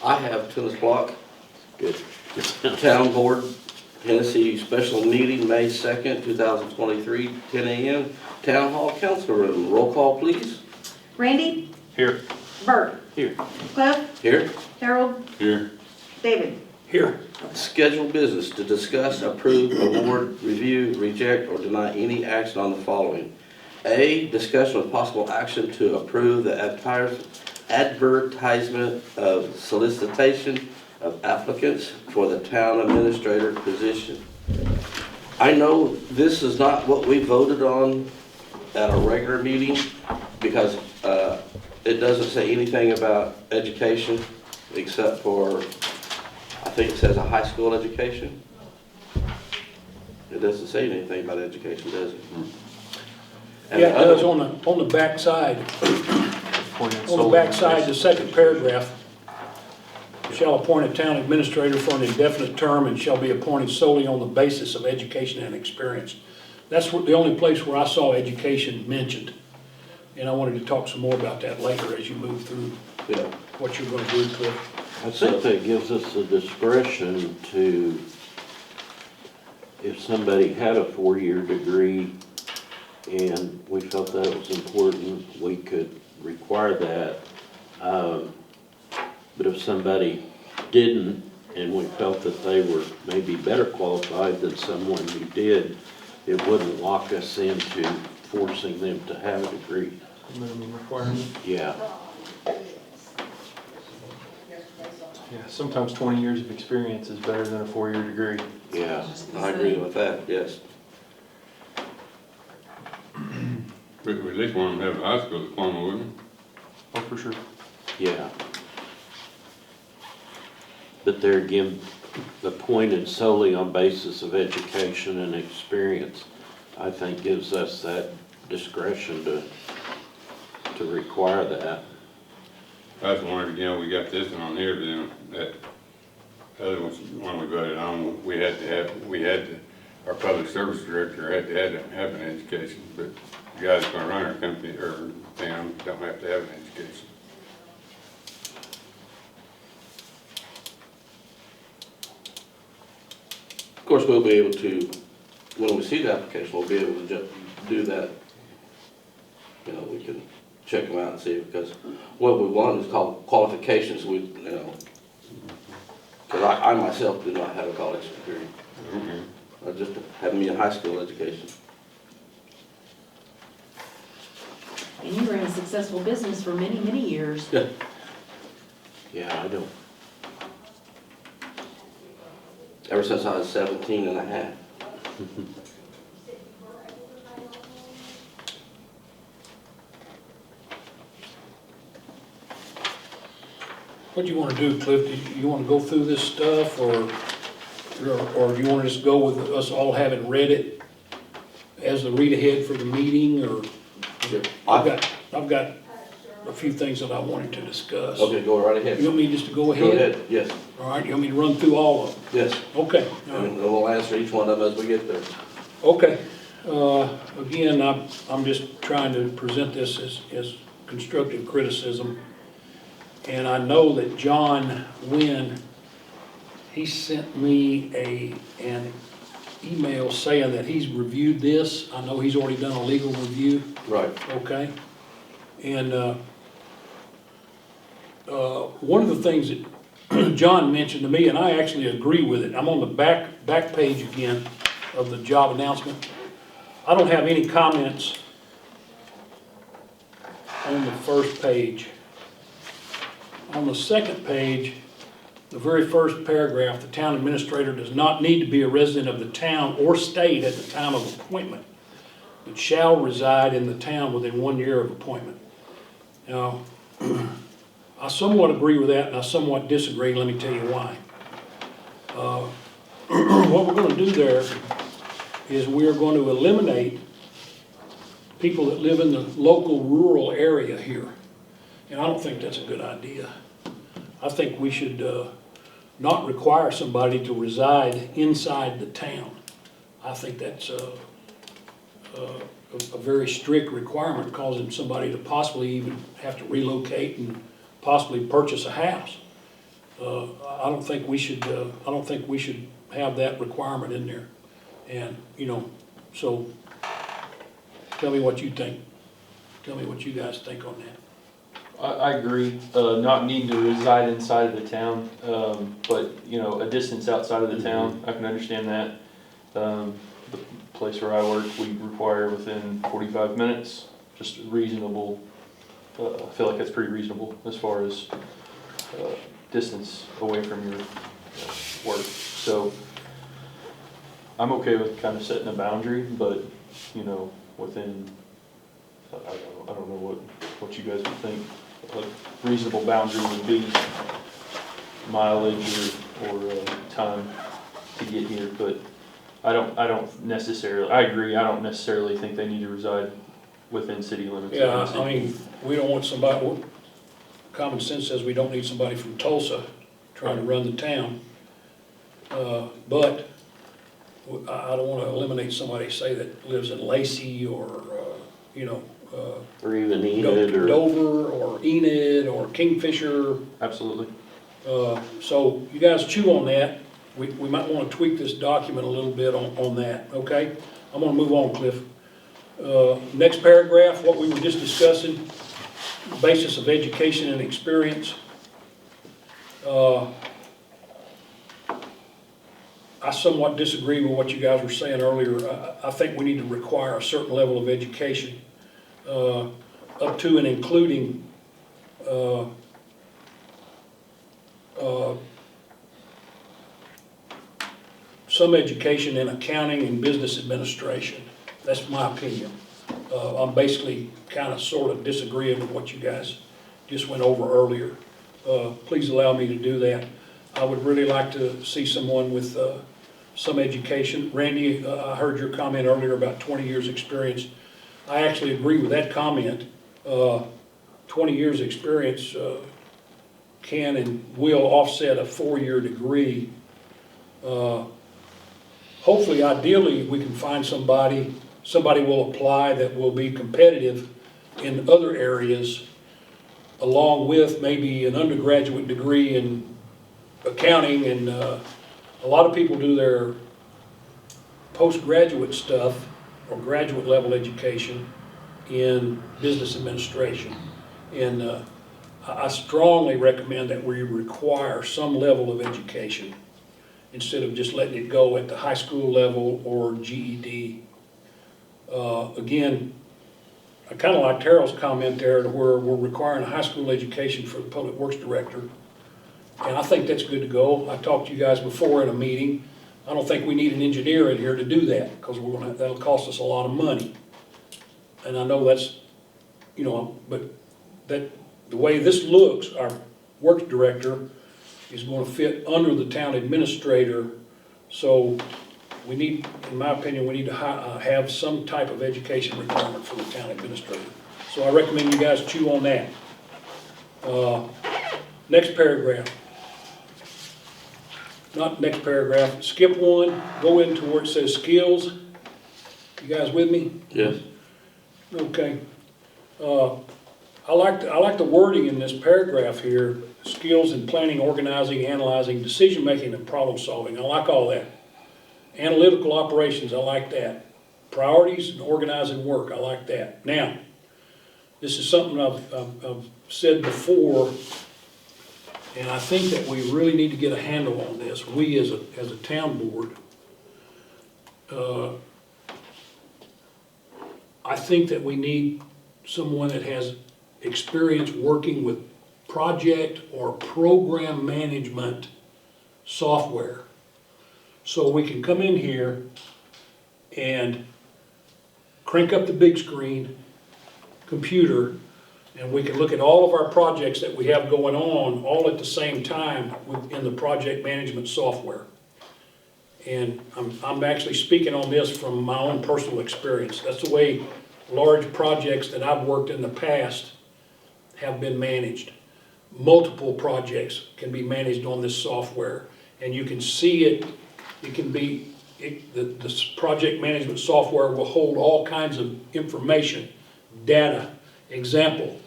I have tennis block, Good. town board, Hennessey special meeting, May 2nd, 2023, 10 a.m. Town hall council room. Roll call, please. Randy? Here. Bert? Here. Cliff? Here. Harold? Here. David? Here. Scheduled business to discuss, approve, award, review, reject, or deny any action on the following. A, discussion with possible action to approve the advertisement of solicitation of applicants for the town administrator position. I know this is not what we voted on at a regular meeting because it doesn't say anything about education except for, I think it says a high school education. It doesn't say anything about education, does it? And Yeah, it the does other- on the back side. On the back side, the second paragraph. Shall appoint a town administrator for an indefinite term and shall be appointed solely on the basis of education and experience. That's the only place where I saw education mentioned. And I wanted to talk some more about that later as you move through Yeah. what you're gonna do, Cliff. I think that gives us the discretion to, if somebody had a 4-year degree and we felt that was important, we could require that. But if somebody didn't and we felt that they were maybe better qualified than someone who did, it wouldn't lock us into forcing them to have a degree. Minimum requirement. Yeah. Yeah, sometimes 20 years of experience is better than a 4-year degree. Yeah. I agree with that, yes. We at least want them to have a high school diploma, wouldn't we? Oh, for sure. Yeah. But there again, appointed solely on basis of education and experience, I think gives us that discretion to require that. I just wondered, you know, we got this one on here, but then that other one we voted on, we had to, our public service director had to have an education, but the guy that's gonna run our company, or town, don't have to have an education. Of course, we'll be able to, when we see the application, we'll be able to just do that. You know, we can check them out and see, because what we want is called qualifications, because I myself do not have a college degree. I just have me a high school education. And you ran a successful business for many, many years. Yeah. Yeah, I don't. Ever since I was 17 and a half. What do you wanna do, Cliff? Do you wanna go through this stuff or do you wanna just go with us all having read it as the read ahead for the meeting, or? I've got a few things that I wanted to discuss. Okay, go right ahead. You want me just to go ahead? Go ahead, yes, All right, you want me to run through all of them? yes. Okay. All right. And we'll answer each one of them as we get there. Okay, again, I'm just trying to present this as constructive criticism. And I know that John Wynn, he sent me an email saying that he's reviewed this. I know he's already done a legal review, Right. okay? And one of the things that John mentioned to me, and I actually agree with it, I'm on the back page again of the job announcement. I don't have any comments on the first page. On the second page, the very first paragraph, the town administrator does not need to be a resident of the town or state at the time of appointment, but shall reside in the town within 1 year of appointment. Now, I somewhat agree with that and I somewhat disagree, let me tell you why. What we're gonna do there is we're going to eliminate people that live in the local rural area here. And I don't think that's a good idea. I think we should not require somebody to reside inside the town. I think that's a very strict requirement, causing somebody to possibly even have to relocate and possibly purchase a house. I don't think we should, have that requirement in there. And, so tell me what you think. Tell me what you guys think on that. I agree, not needing to reside inside of the town, but, a distance outside of the town, I can understand that. The place where I work, we require within 45 minutes, just reasonable, I feel like that's pretty reasonable as far as distance away from your work. So I'm okay with kind of setting a boundary, but, within, I don't know what you guys would think a reasonable boundary would be, mileage or time to get here, but I don't necessarily, I agree, I don't necessarily think they need to reside within city limits. Yeah, I mean, we don't want somebody, common sense says we don't need somebody from Tulsa trying to run the town. But I don't want to eliminate somebody, say, that lives in Lacey or, Or even Enid or. Dover or Enid or Kingfisher. Absolutely. So you guys chew on that. We might want to tweak this document a little bit on that, okay? I'm going to move on, Cliff. Next paragraph, what we were just discussing, basis of education and experience. I somewhat disagree with what you guys were saying earlier. I think we need to require a certain level of education, up to and including some education in accounting and business administration. That's my opinion. I'm basically kind of sort of disagreeing with what you guys just went over earlier. Please allow me to do that. I would really like to see someone with some education. Randy, I heard your comment earlier about 20 years experience. I actually agree with that comment. 20 years experience can and will offset a 4-year degree. Hopefully, ideally, we can find somebody will apply that will be competitive in other areas, along with maybe an undergraduate degree in accounting, and a lot of people do their postgraduate stuff or graduate level education in business administration. And I strongly recommend that we require some level of education instead of just letting it go at the high school level or GED. Again, I kind of like Terrell's comment there, to where we're requiring a high school education for the public works director. And I think that's good to go. I talked to you guys before in a meeting. I don't think we need an engineer in here to do that, because that'll cost us a lot of money. And I know that's, but the way this looks, our works director is going to fit under the town administrator. So we need, in my opinion, we need to have some type of education requirement for the town administrator. So I recommend you guys chew on that. Next paragraph. Not next paragraph, skip one, go into where it says skills. You guys with me? Yes. Okay. I like the wording in this paragraph here, skills in planning, organizing, analyzing, decision-making, and problem-solving. I like all that. Analytical operations, I like that. Priorities and organizing work, I like that. Now, this is something I've said before, and I think that we really need to get a handle on this. We as a town board, I think that we need someone that has experience working with project or program management software. So we can come in here and crank up the big screen computer, and we can look at all of our projects that we have going on all at the same time in the project management software. And I'm actually speaking on this from my own personal experience. That's the way large projects that I've worked in the past have been managed. Multiple projects can be managed on this software, and you can see it. It can be, the project management software will hold all kinds of information, data, example,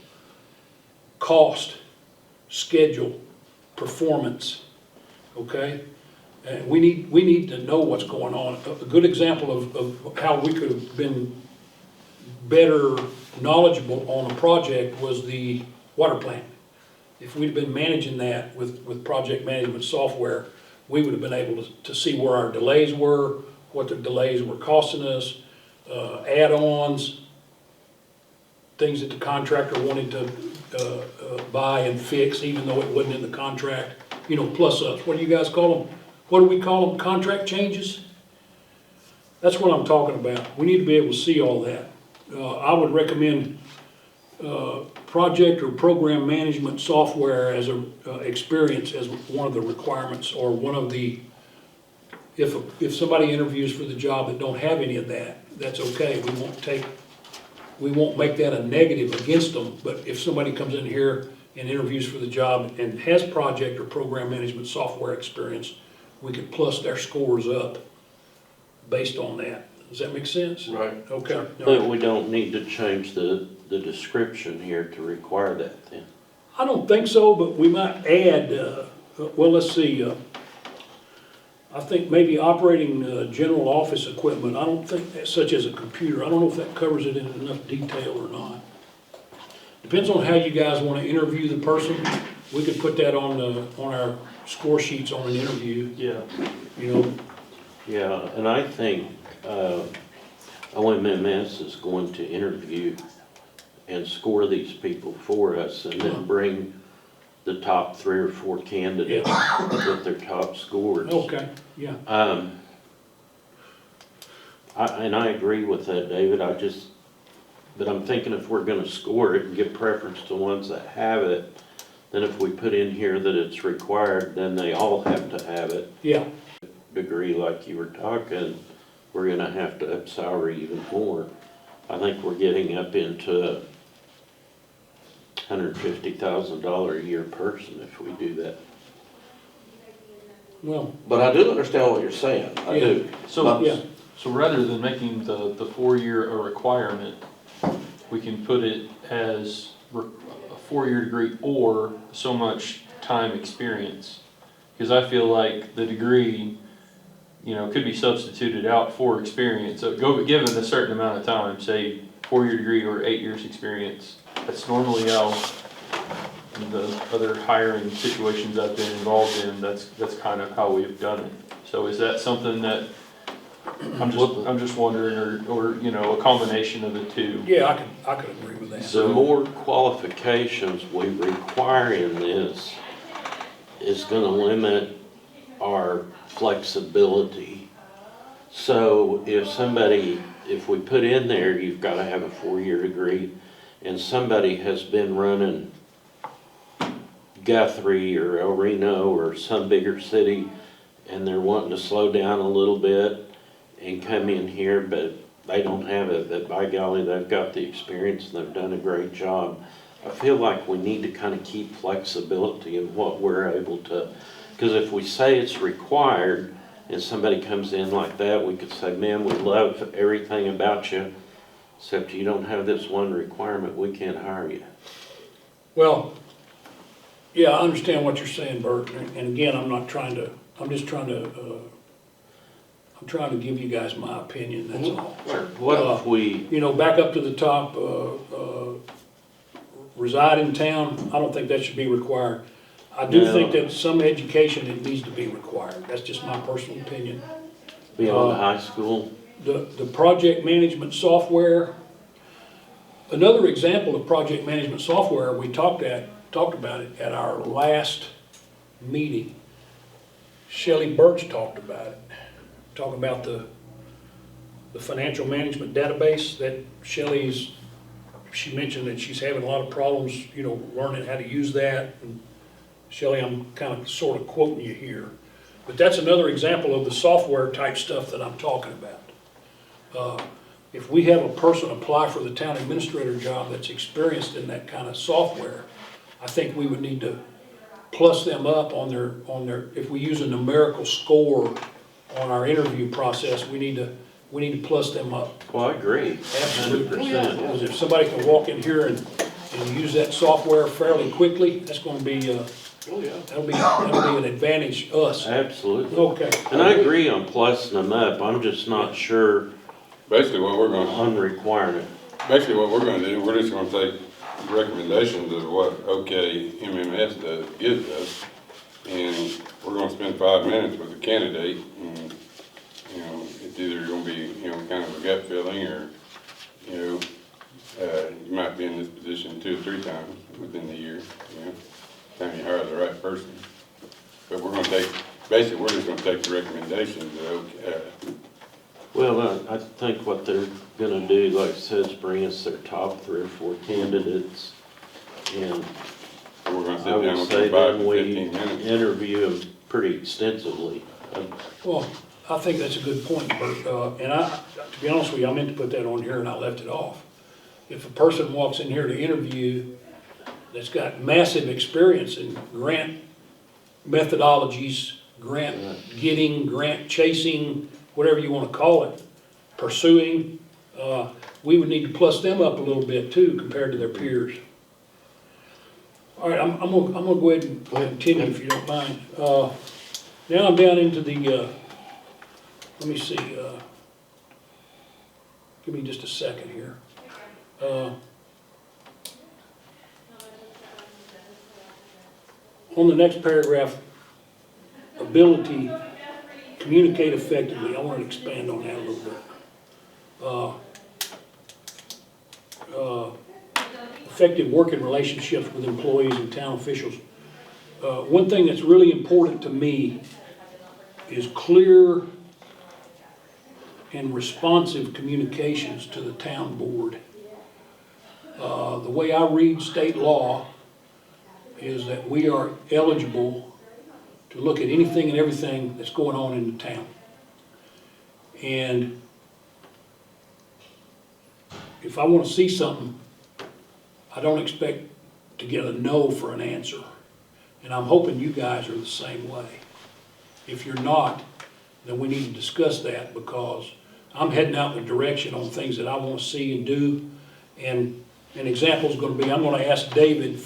cost, schedule, performance, okay? And we need to know what's going on. A good example of how we could have been better knowledgeable on a project was the water plant. If we'd been managing that with project management software, we would have been able to see where our delays were, what the delays were costing us, add-ons, things that the contractor wanted to buy and fix, even though it wasn't in the contract, you know, plus ups. What do you guys call them? What do we call them? Contract changes? That's what I'm talking about. We need to be able to see all that. I would recommend project or program management software as a experience as one of the requirements, or one of the, if somebody interviews for the job that don't have any of that, that's okay. We won't make that a negative against them, but if somebody comes in here and interviews for the job and has project or program management software experience, we could plus their scores up based on that. Does that make sense? Right. Okay. But we don't need to change the description here to require that then. I don't think so, but we might add, well, let's see, I think maybe operating general office equipment, I don't think, such as a computer, I don't know if that covers it in enough detail or not. Depends on how you guys want to interview the person. We could put that on our score sheets on an interview, Yeah. you know. Yeah, and I think OMMS is going to interview and score these people for us, and then bring the top 3 or 4 candidates with their top scores. Okay, yeah. And I agree with that, David. But I'm thinking if we're gonna score it and give preference to ones that have it, then if we put in here that it's required, then they all have to have it. Yeah, Degree like you were talking, we're gonna have to up salary even more. I think we're getting up into $150,000 a year person if we do that. well, But I do understand what you're saying, I do. So, yeah, so rather than making the 4-year a requirement, we can put it as a 4-year degree or so much time experience. Because I feel like the degree, you know, could be substituted out for experience. So given a certain amount of time, say 4-year degree or 8 years experience, that's normally how in the other hiring situations I've been involved in, that's kind of how we've done it. So is that something that, I'm just wondering, or, you know, a combination of the two? yeah, I could agree with that. The more qualifications we require in this is gonna limit our flexibility. So if we put in there, you've gotta have a 4-year degree, and somebody has been running Guthrie or El Reno or some bigger city, and they're wanting to slow down a little bit and come in here, but they don't have it, but by golly, they've got the experience and they've done a great job. I feel like we need to kind of keep flexibility in what we're able to, because if we say it's required and somebody comes in like that, we could say, man, we love everything about you, except you don't have this one requirement, we can't hire you. Well, yeah, I understand what you're saying, Bert, and again, I'm trying to give you guys my opinion, that's all. What if we, You know, back up to the top, reside in town, I don't think that should be required. I do think that some education, it needs to be required, that's just my personal opinion. beyond high school? The project management software, another example of project management software, we talked about it at our last meeting. Shelley Birch talked about it, talking about the financial management database that she mentioned that she's having a lot of problems, you know, learning how to use that. And Shelley, I'm kind of sort of quoting you here, but that's another example of the software type stuff that I'm talking about. If we have a person apply for the town administrator job that's experienced in that kind of software, I think we would need to plus them up on their, if we use a numerical score on our interview process, we need to plus them up. Well, I agree, Absolutely. 100%. Because if somebody can walk in here and use that software fairly quickly, that's gonna be Oh, yeah. That'll be an advantage to us. Absolutely. Okay. And I agree on plussing them up, I'm just not sure Basically, what we're gonna, on requiring it. basically what we're gonna do, we're just gonna take recommendations of what OK MMS gives us. And we're gonna spend 5 minutes with the candidate and, you know, it's either gonna be, you know, kind of a gut feeling or, you know, you might be in this position 2 or 3 times within the year, you know, time you hire the right person. But we're gonna take, basically, we're just gonna take the recommendations of, Well, I think what they're gonna do, like it says, bring us their top 3 or 4 candidates. And we're gonna I sit down would with say them 5 then to we 15 minutes. interview them pretty extensively. Well, I think that's a good point, Bert. And to be honest with you, I meant to put that on here and I left it off. If a person walks in here to interview that's got massive experience in grant methodologies, grant getting, grant chasing, whatever you want to call it, pursuing, we would need to plus them up a little bit too compared to their peers. All right, I'm gonna go ahead and continue if you don't mind. Now I'm down into the, let me see, give me just a second here. On the next paragraph, ability, communicate effectively, I want to expand on that a little bit. Effective working relationships with employees and town officials. One thing that's really important to me is clear and responsive communications to the town board. The way I read state law is that we are eligible to look at anything and everything that's going on in the town. And if I want to see something, I don't expect to get a no for an answer. And I'm hoping you guys are the same way. If you're not, then we need to discuss that, because I'm heading out in the direction on things that I want to see and do. And an example is going to be, I'm going to ask David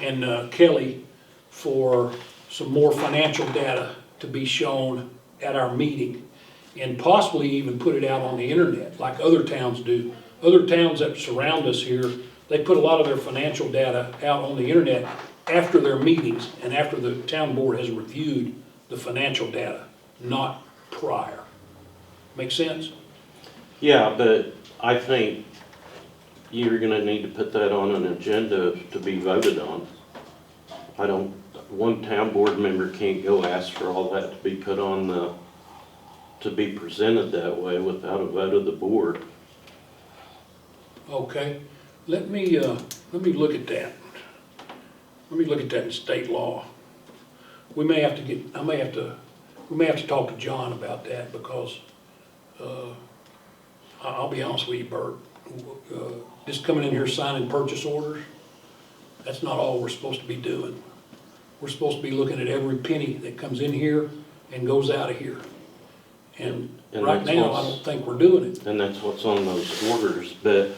and Kelly for some more financial data to be shown at our meeting, and possibly even put it out on the internet like other towns do. Other towns that surround us here, they put a lot of their financial data out on the internet after their meetings and after the town board has reviewed the financial data, not prior. Make sense? Yeah, but I think you're gonna need to put that on an agenda to be voted on. One town board member can't go ask for all that to be put on to be presented that way without a vote of the board. Okay, let me look at that. Let me look at that in state law. We may have to talk to John about that, because I'll be honest with you, Bert. Just coming in here signing purchase orders, that's not all we're supposed to be doing. We're supposed to be looking at every penny that comes in here and goes out of here. And right now, I don't think we're doing it. And that's what's on those orders, but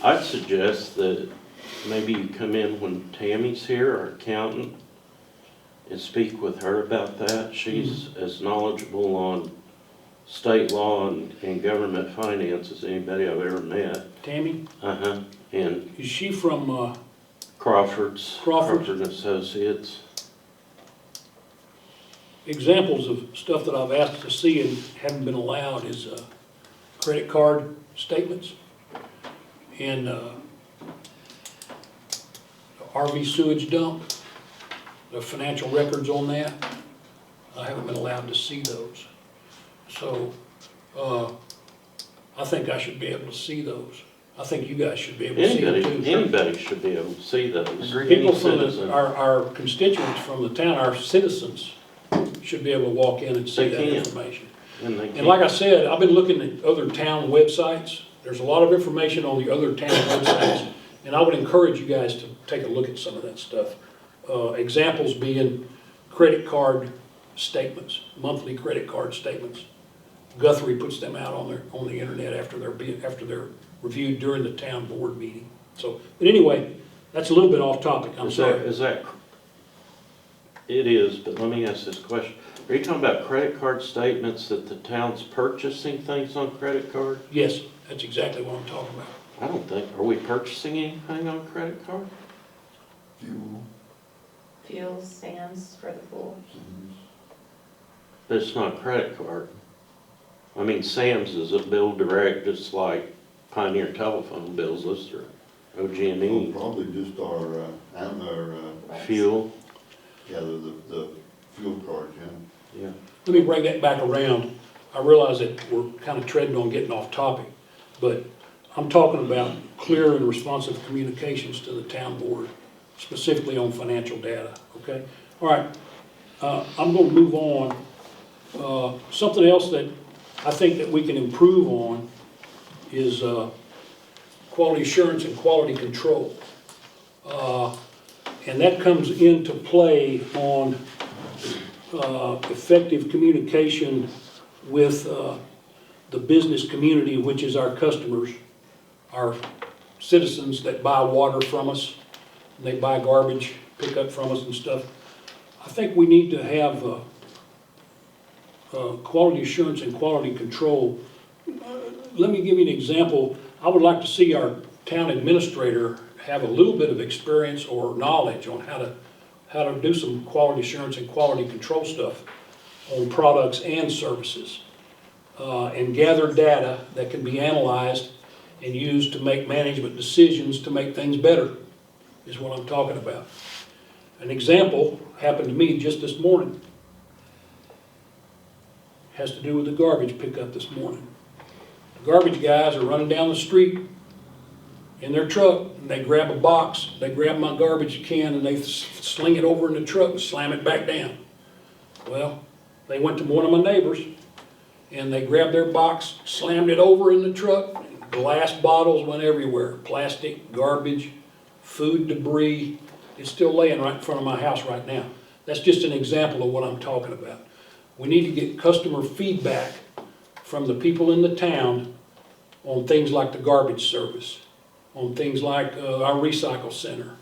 I'd suggest that maybe you come in when Tammy's here, our accountant, and speak with her about that. She's as knowledgeable on state law and government finance as anybody I've ever met. Tammy? Uh-huh, and Is she from, Crawford and Associates. examples of stuff that I've asked to see and haven't been allowed is credit card statements and RV sewage dump, the financial records on that. I haven't been allowed to see those. So I think I should be able to see those. I think you guys should be able to see them too. Anybody should be able to see those. People Any from citizen. our constituents from the town, our citizens, should be able to walk in and see They that can. information. And And like I said, I've been looking at other town websites. There's a lot of information on the other town websites, and I would encourage you guys to take a look at some of that stuff. Examples being credit card statements, monthly credit card statements. Guthrie puts them out on the internet after they're reviewed during the town board meeting. So, but anyway, that's a little bit off topic, I'm sorry. It is, but let me ask this question. Are you talking about credit card statements that the town's purchasing things on credit card? Yes, that's exactly what I'm talking about. I don't think, are we purchasing anything on credit card? Fuel stands for the pool. But it's not a credit card. I mean, Sam's is a bill direct, just like Pioneer Telephone bills us or OG&E. Probably just our Fuel, yeah, the fuel cards, yeah. yeah. Let me bring that back around. I realize that we're kind of treading on getting off topic, but I'm talking about clear and responsive communications to the town board, specifically on financial data, okay? All right, I'm gonna move on. Something else that I think that we can improve on is quality assurance and quality control. And that comes into play on effective communication with the business community, which is our customers, our citizens that buy water from us, and they buy garbage, pick up from us and stuff. I think we need to have quality assurance and quality control. Let me give you an example. I would like to see our town administrator have a little bit of experience or knowledge on how to do some quality assurance and quality control stuff on products and services, and gather data that can be analyzed and used to make management decisions to make things better, is what I'm talking about. An example happened to me just this morning. Has to do with the garbage pickup this morning. The garbage guys are running down the street in their truck, and they grab a box, they grab my garbage can, and they sling it over in the truck and slam it back down. Well, they went to one of my neighbors, and they grabbed their box, slammed it over in the truck, glass bottles went everywhere, plastic, garbage, food debris. It's still laying right in front of my house right now. That's just an example of what I'm talking about. We need to get customer feedback from the people in the town on things like the garbage service, on things like our recycle center,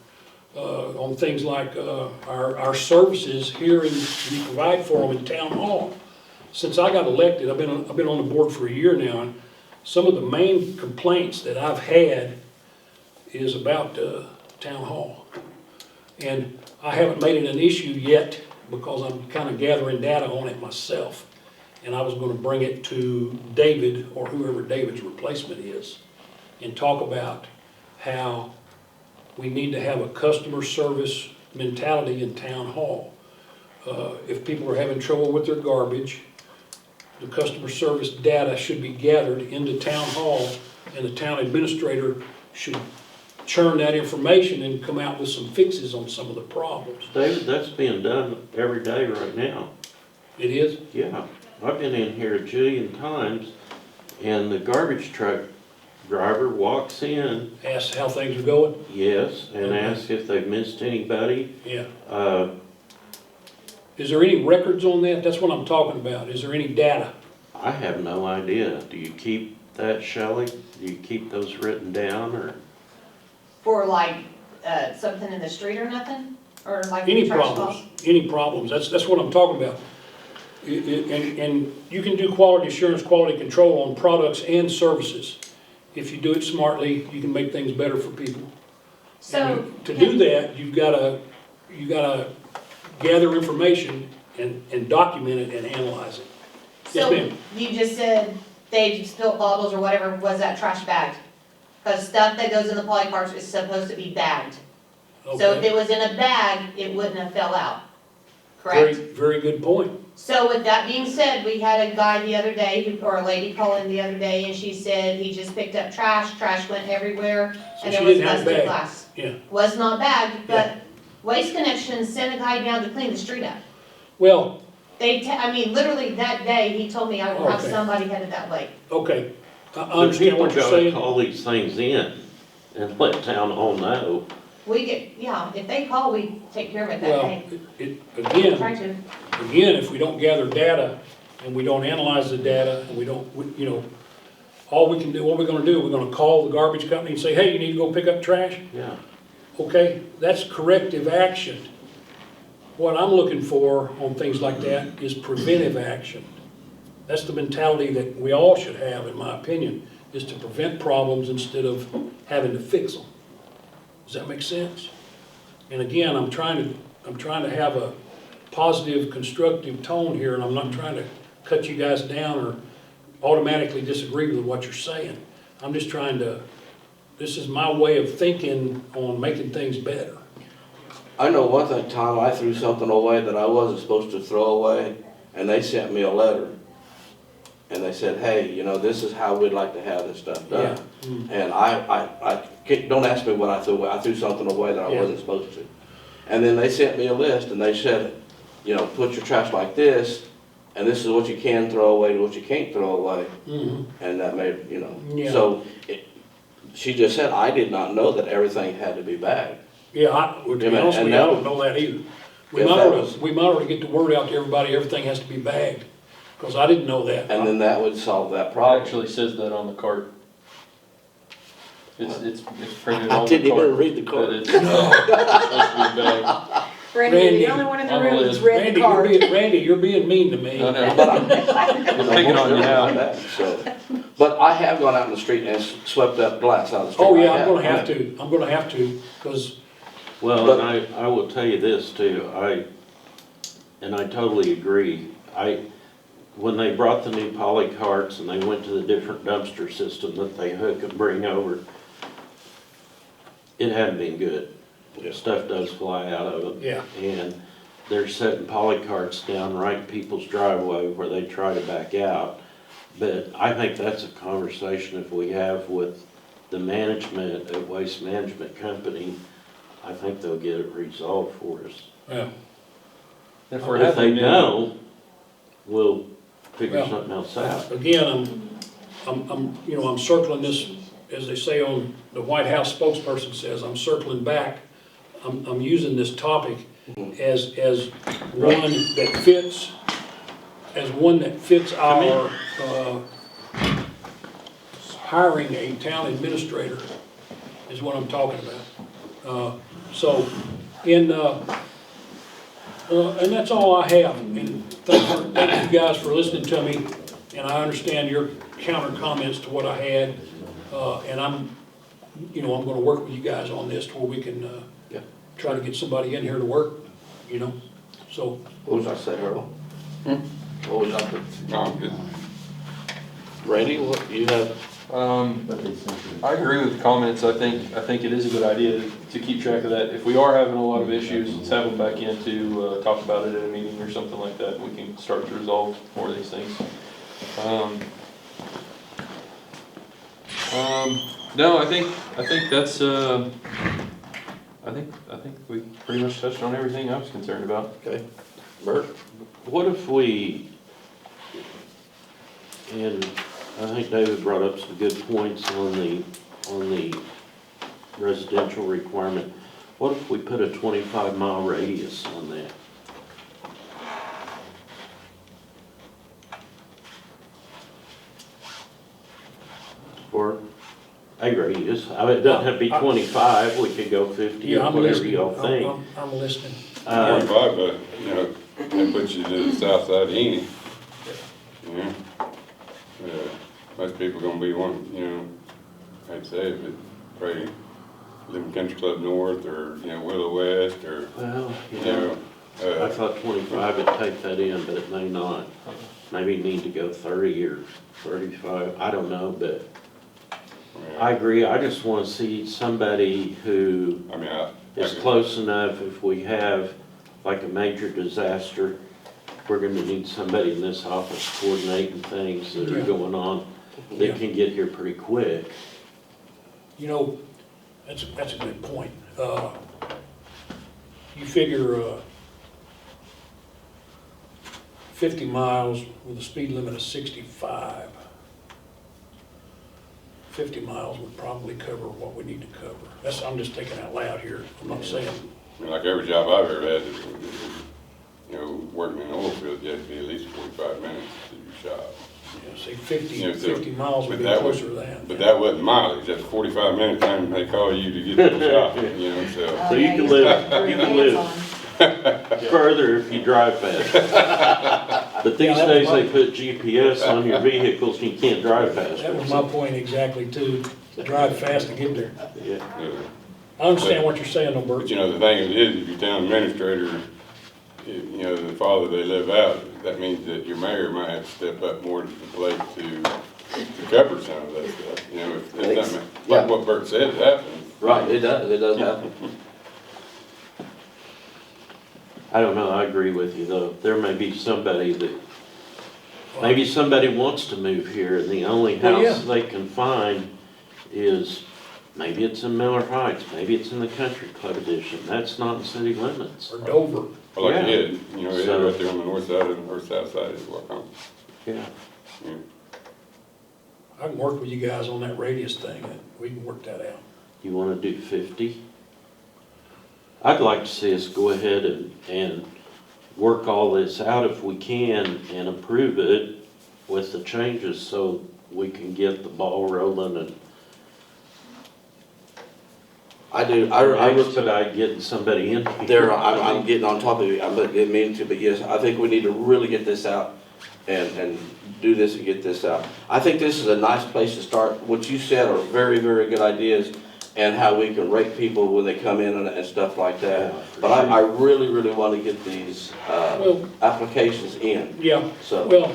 on things like our services here and we provide for them in town hall. Since I got elected, I've been on the board for a year now, and some of the main complaints that I've had is about town hall. And I haven't made it an issue yet because I'm kind of gathering data on it myself. And I was going to bring it to David, or whoever David's replacement is, and talk about how we need to have a customer service mentality in town hall. If people are having trouble with their garbage, the customer service data should be gathered into town hall, and the town administrator should churn that information and come out with some fixes on some of the problems. David, that's being done every day right now. It is? Yeah, I've been in here a jillion times, and the garbage truck driver walks in, Ask how things are going? yes, and Okay. asks if they've missed anybody. Yeah. Uh, Is there any records on that? That's what I'm talking about. Is there any data? I have no idea. Do you keep that, Shelley? Do you keep those written down, or? For like, something in the street or nothing? Or like Any trash problems? calls? Any problems? That's what I'm talking about. And you can do quality assurance, quality control on products and services. If you do it smartly, you can make things better for people. So. And to do that, you gotta gather information and document it and analyze it. Yes, So ma'am. you just said they spilled bottles or whatever, was that trash bagged? Because stuff that goes in the poly carts is supposed to be bagged. So if Okay. it was in a bag, it wouldn't have fell out, Very, correct? very good point. So with that being said, we had a guy the other day, or a lady call in the other day, and she said he just picked up trash went everywhere, So and she there was didn't have it busted bagged. glass. Yeah. Was not bagged, but Waste Connections sent a guy down to clean the street up. Well, I mean, literally that day, he told me I will have Okay. somebody headed that way. okay. I The understand people what you're gotta saying. call these things in and let town hall know. We get, yeah, if they call, we take care of it that Well, day. it, Try again, to. if we don't gather data and we don't analyze the data, and we don't, you know, all we can do, what we're gonna do, we're gonna call the garbage company and say, hey, you need to go pick up trash? Yeah. Okay, that's corrective action. What I'm looking for on things like that is preventive action. That's the mentality that we all should have, in my opinion, is to prevent problems instead of having to fix them. Does that make sense? And again, I'm trying to have a positive, constructive tone here, and I'm not trying to cut you guys down or automatically disagree with what you're saying. I'm just trying to, this is my way of thinking on making things better. I know one thing, Tom, I threw something away that I wasn't supposed to throw away, and they sent me a letter. And they said, hey, you know, this is how we'd like to have this stuff done. And don't ask me what I threw away. I threw something away that I wasn't supposed to. And then they sent me a list, and they said, you know, put your trash like this, and this is what you can throw away and what you can't throw away. And that made, you know, so she just said, I did not know that everything had to be bagged. Yeah, to be honest with you, I don't know that either. We might ought to get the word out to everybody, everything has to be bagged, because I didn't know that. And then that would solve that It problem. actually says that on the cart. It's printed I on the didn't cart. even read the that card. it's supposed to be bagged. Randy, you're Randy, the only one in the on the room that's list. read the card. Randy, you're being mean to me. I know. But I'm Picking on you now. But I have gone out in the street and swept up glass out of the street. Oh, yeah, I I'm gonna have to, because, Well, But- and I will tell you this too, I totally agree. When they brought the new poly carts and they went to the different dumpster system that they hook and bring over, it hadn't been good. Yeah. Stuff does fly out of them. yeah. And they're setting poly carts down right in people's driveway where they try to back out. But I think that's a conversation if we have with the management of Waste Management Company, I think they'll get it resolved for us. Yeah. If we're If they having don't, we'll figure Well, something else out. Again, I'm circling this, as they say on, the White House spokesperson says, I'm circling back. I'm using this topic as one that fits our, hiring a town administrator is what I'm talking about. And that's all I have. And thank you guys for listening to me, and I understand your counter comments to what I had. And I'm gonna work with you guys on this to where we can, try to get somebody in here to work, so. What was I saying, Earl? What was I? No, I'm good. Randy, what, you have? I agree with the comments. I think it is a good idea to keep track of that. If we are having a lot of issues, let's have them back in to talk about it at a meeting or something like that. We can start to resolve more of these things. No, I think that's, I think we pretty much touched on everything I was concerned about. Okay. Bert? What if we, and I think David brought up some good points on the residential requirement. What if we put a 25-mile radius on that? Or a radius, I mean, it doesn't have to be 25, we could go 50 Yeah, or I'm whatever listening. y'all think. I'm listening. 25, but, that puts you to the south side of Enid. Most people gonna be I'd say if it, probably live in Country Club North or, Willow West or, Well, I uh, thought 25 would take that in, but it may not. Maybe need to go 30 or 35, I don't know, but I agree. I just want to see somebody who is close enough. If we have like a major disaster, we're going to need somebody in this office coordinating things that are going on that can get here pretty quick. That's a good point. You figure 50 miles with a speed limit of 65. 50 miles would probably cover what we need to cover. I'm just thinking out loud here. I'm not saying. like every job I've ever had, you know, working in an oil field, you have to be at least 45 minutes to your shop. Yeah, say 50, Yeah, so- 50 miles would but be that was- closer to that. But that wasn't mileage, that's 45 minutes time they call you to get to the shop, you know, so. Oh, So you yeah, can just live- put you your can hands live. on. Further if you drive fast. But these Yeah, that was days my- they put GPS on your vehicles and you can't drive faster. That was my point exactly too, drive fast to get there. Yeah. Yeah. I understand what you're saying though, But Bert. you know, the thing is, if your town administrator, you know, the farther they live out, that means that your mayor might have to step up more to the plate to cover some of that stuff. You know, if something, like what Bert said happens. Right, it does happen. I don't know, I agree with you though. There may be somebody that, maybe somebody wants to move here and the only Well, yeah. house they can find is, maybe it's in Miller Heights, maybe it's in the Country Club Edition. That's not in city limits. Or Dover. Well, like Yeah. it is, you know, it is So- right there on the north side or south side is what I'm, Yeah. you know. I can work with you guys on that radius thing, and we can work that out. You wanna do 50? I'd like to see us go ahead and work all this out if we can and approve it with the changes so we can get the ball rolling and I do, I expedite getting somebody in here. there, I'm getting on top of you, I'm not getting mean to, but yes, I think we need to really get this out and do this and get this out. I think this is a nice place to start. What you said are very, very good ideas, and how we can rate people when they come in and stuff like that. Yeah, for But I really, really want to get these, Well- applications in, Yeah, so. well,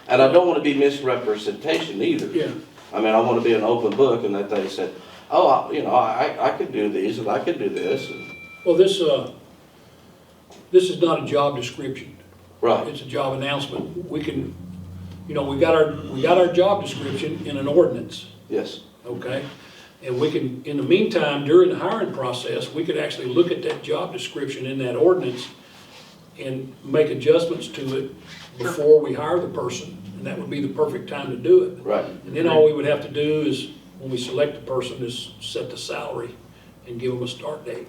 And I don't want to be misrepresentation either. yeah, I mean, I want to be an open book and that they said, oh, I could do these and I could do this. And- well, this is not a job description. Right, It's a job announcement. We can, we got our job description in an ordinance, yes, okay? And we can, in the meantime, during the hiring process, we could actually look at that job description in that ordinance and make adjustments to it before we hire the person, and that would be the perfect time to do it. right. And then all we would have to do is, when we select the person, is set the salary and give them a start date.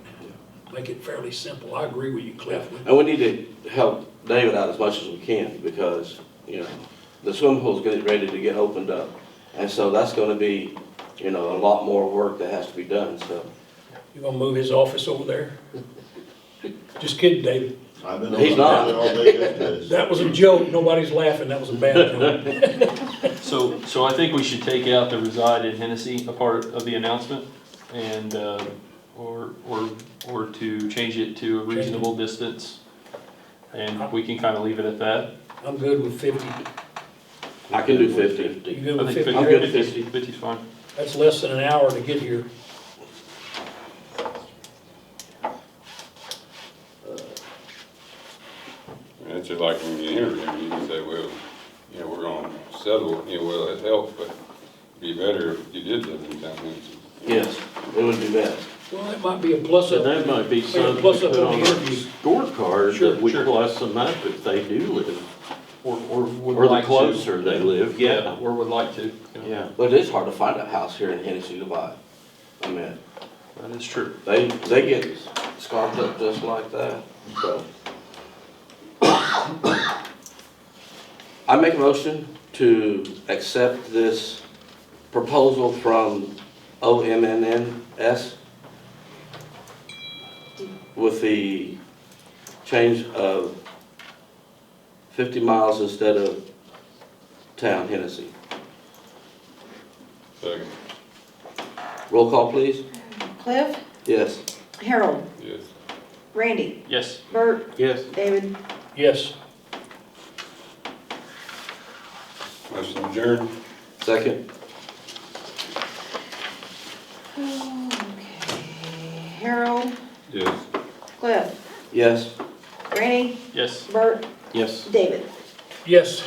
Make it fairly simple. I agree with you, Cliff. And we need to help David out as much as we can because, the swimming pool's getting ready to get opened up. And so that's gonna be, a lot more work that has to be done, so. You gonna move his office over there? Just kidding, David. I've been He's on not. that all day yesterday. That was a joke. Nobody's laughing. That was a bad joke. So I think we should take out the reside in Hennessey, a part of the announcement, and, or to change it to a reasonable distance. And we can kind of leave it at that. I'm good with 50. I can do 50. You good I with think 50? I'm good at 50. 50's fine. That's less than an hour to get here. And it's just like when you interview, you can say, well, we're gonna settle, well, it helps, but it'd be better if you did live in town. Yes, it would be best. Well, that might be a plus So up. that might be something to Plus up put on on the our interview. scorecard Sure, that we sure. plus them up if they do live. Or would Or the like to. closer they live, yeah. Or would like to. Yeah. But it is hard to find a house here in Hennessey to buy. I mean, That is true. they get scarfed up just like that, so. I make a motion to accept this proposal from OMNNS with the change of 50 miles instead of town Hennessey. Second, Roll call, please. Cliff, Yes. Harold, yes. Randy, Yes. Bert, Yes. David. Yes. Motion adjourned. Second? Okay, Harold, Yes. Cliff, Yes. Randy, Yes. Bert, Yes. David. Yes.